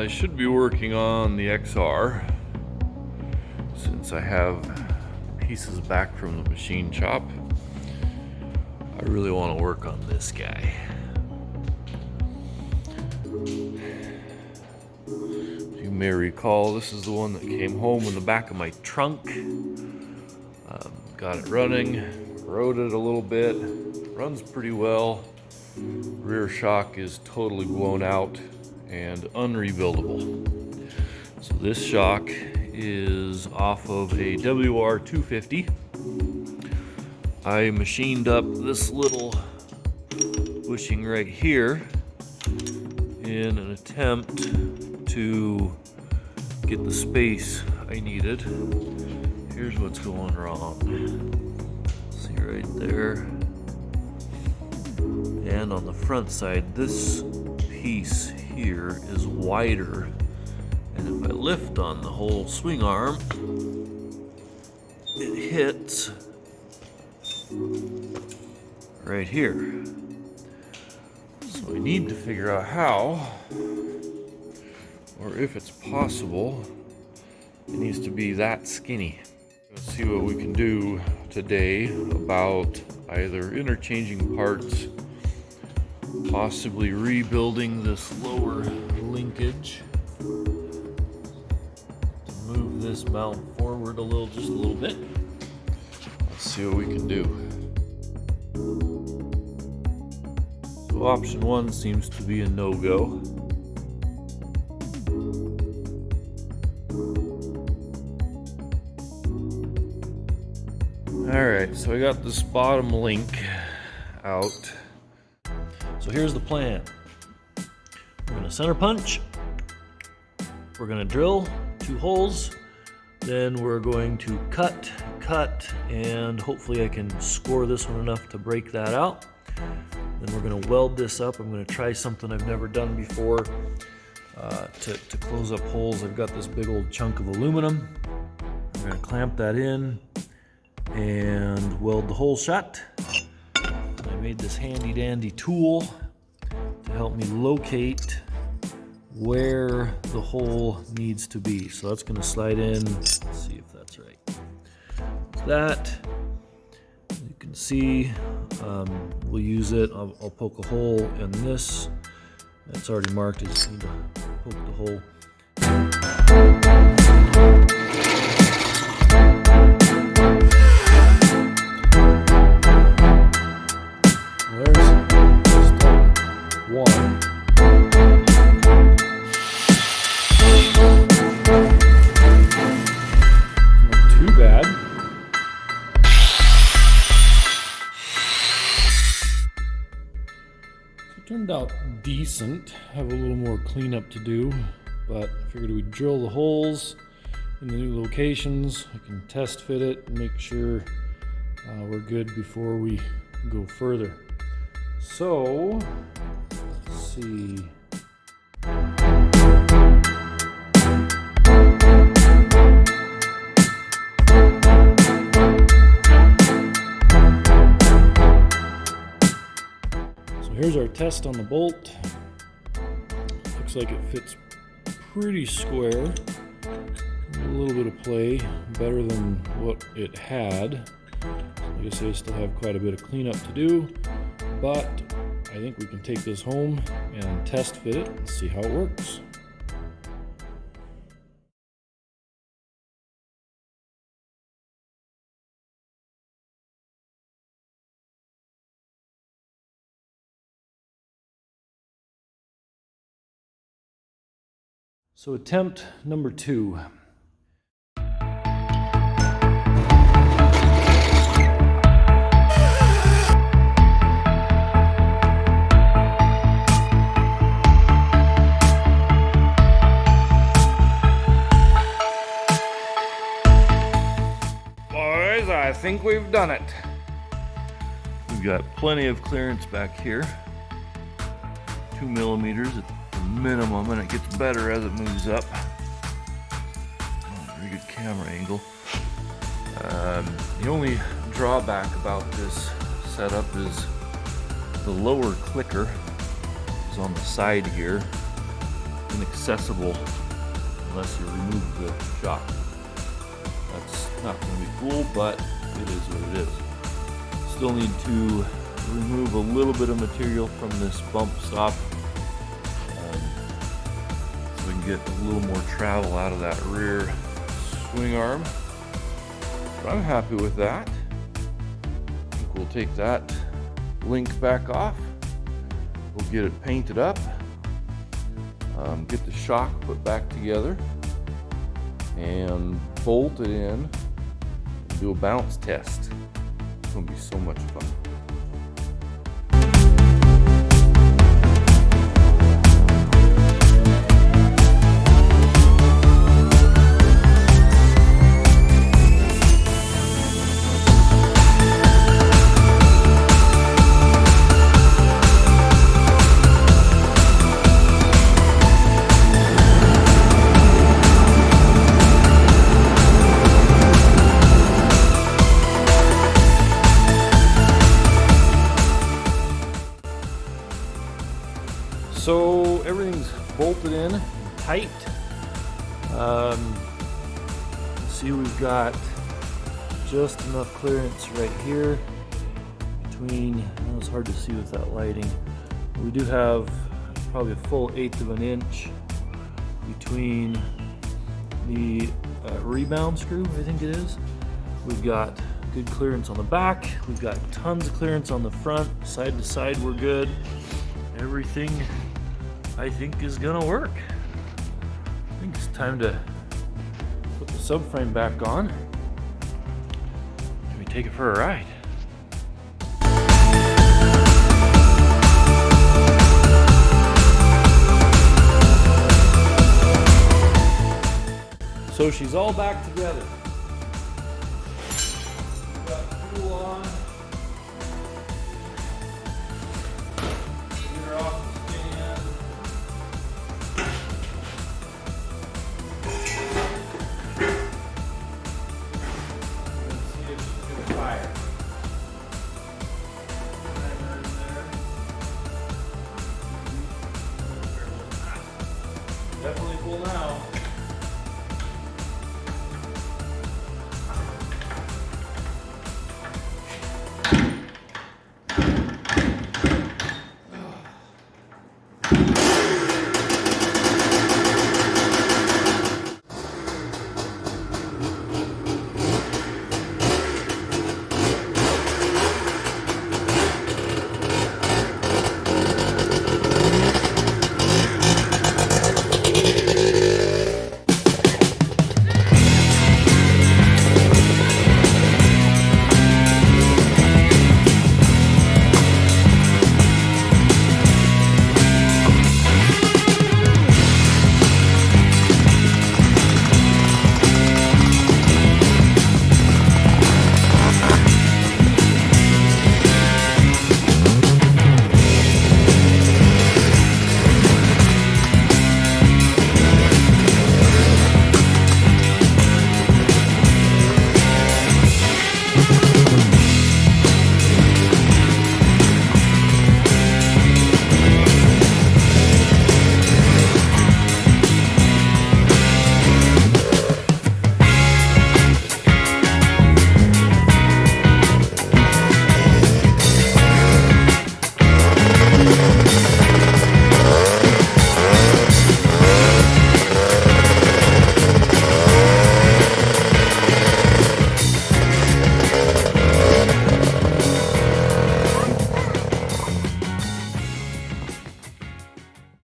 I should be working on the XR since I have pieces back from the machine shop. I really want to work on this guy. You may recall this is the one that came home in the back of my trunk. Got it running, rode it a little bit, runs pretty well. Rear shock is totally blown out and unrebuildable. So this shock is off of a WR250. I machined up this little bushing right here in an attempt to get the space I needed. Here's what's going wrong. See right there. And on the front side, this piece here is wider. And if I lift on the whole swing arm, it hits right here. So I need to figure out how, or if it's possible, it needs to be that skinny. Let's see what we can do today about either interchanging parts, possibly rebuilding this lower linkage, to move this mount forward just a little bit. Let's see what we can do. So option one seems to be a no-go. Alright, so I got this bottom link out. So here's the plan. We're going to center punch. We're going to drill 2 holes. Then we're going to cut, and hopefully I can score this one enough to break that out. Then we're going to weld this up. I'm going to try something I've never done before to close up holes. I've got this big old chunk of aluminum. I'm going to clamp that in and weld the hole shut. I made this handy dandy tool to help me locate where the hole needs to be. So that's going to slide in. Let's see if that's right. That, you can see, we'll use it. I'll poke a hole in this. That's already marked. I just need to poke the hole. Turned out decent. Have a little more cleanup to do, but I figured we'd drill the holes in the new locations. I can test fit it and make sure we're good before we go further. So, let's see. Here's our test on the bolt. Looks like it fits pretty square. A little bit of play, better than what it had. I guess I still have quite a bit of cleanup to do, but I think we can take this home and test fit it and see how it works. So attempt number 2. Boys, I think we've done it. We've got plenty of clearance back here. 2 millimeters at the minimum, and it gets better as it moves up. Oh, very good camera angle. The only drawback about this setup is the lower clicker is on the side here. inaccessible unless you remove the shock. That's not going to be cool, but it is what it is. Still need to remove a little bit of material from this bump stop so we can get a little more travel out of that rear swing arm. But I'm happy with that. I think we'll take that link back off. We'll get it painted up, get the shock put back together, and bolt it in and do a bounce test. It's going to be so much fun. So everything's bolted in tight. See, we've got just enough clearance right here between, I know it's hard to see with that lighting. We do have probably a full 1/8 of an inch between the rebound screw, I think it is. We've got good clearance on the back. We've got tons of clearance on the front. Side to side, we're good. Everything I think is gonna work. I think it's time to put the subframe back on. Maybe take it for a ride. So she's all back together. We've got fuel on. Get her off the stand. Let's see if she's gonna fire. Timer in there. Definitely full now.